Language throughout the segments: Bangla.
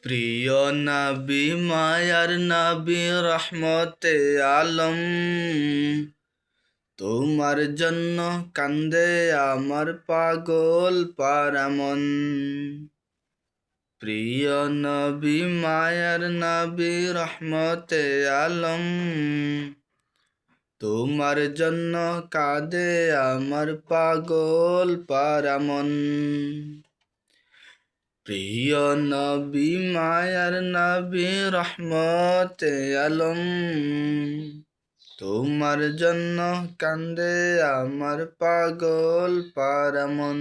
প্রিয় নবী মায়ার নবী রহমতে আলম, তোমার জন্য কান্দে আমার পাগল পারা মন। প্রিয় নবী মায়ার নবী রহমতে আলম, তোমার জন্য কাঁদে আমার পাগল পারা মন। প্রিয় নবী মায়ার নবী রহমতে আলম, তোমার জন্য কান্দে আমার পাগল পারা মন।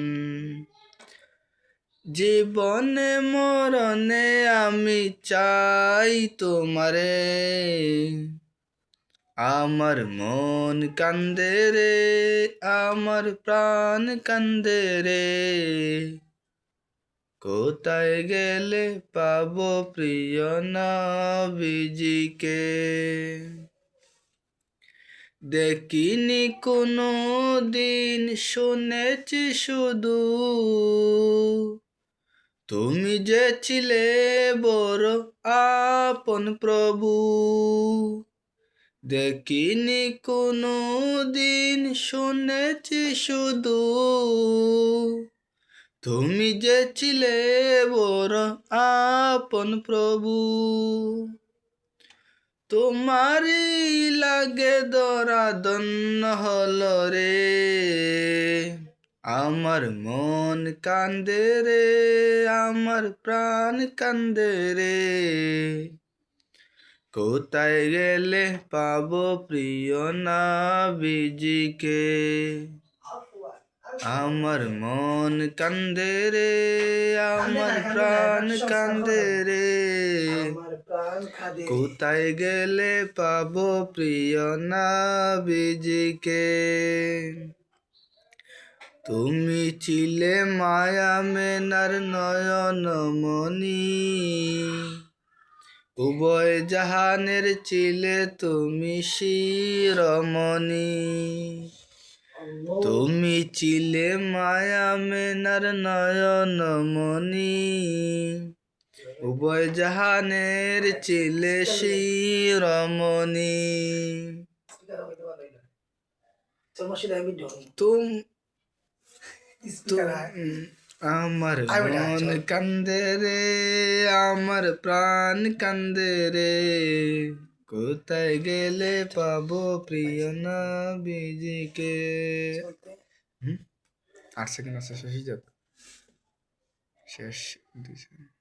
জীবনে মরণে আমি চাই তোমারে, আমার মন কান্দে রে, আমার প্রাণ কান্দে রে। কোথায় গেলে পাবো প্রিয় নবীজিকে? দেখিনি কোনো দিন, শুনেছি শুধু তুমি যে ছিলে বড় আপন প্রভু। দেখিনি কোনো দিন, শুনেছি শুধু তুমি যে ছিলে বড় আপন প্রভু। তোমারই লাগে দরাদন্ন হলো রে, আমার মন কান্দে রে, আমার প্রাণ কান্দে রে। কোথায় গেলে পাবো প্রিয় নবীজিকে? আমার মন কান্দে রে, আমার প্রাণ কান্দে রে। কোথায় গেলে পাবো প্রিয় নবীজিকে? তুমি ছিলে মায়া মেনার নয়ন মনি, উভয় জাহানের ছিলে তুমি শিরোমণি। তুমি ছিলে মায়া মেনার নয়ন মনি, উভয় জাহানের ছিলে শিরোমণি। আমার মন কান্দে রে, আমার প্রাণ কান্দে রে। কোথায় গেলে পাবো প্রিয় নবীজিকে? 8 সেকেন্ড আছে, শেষ হয়ে যাক, শেষ 2 সেকেন্ড।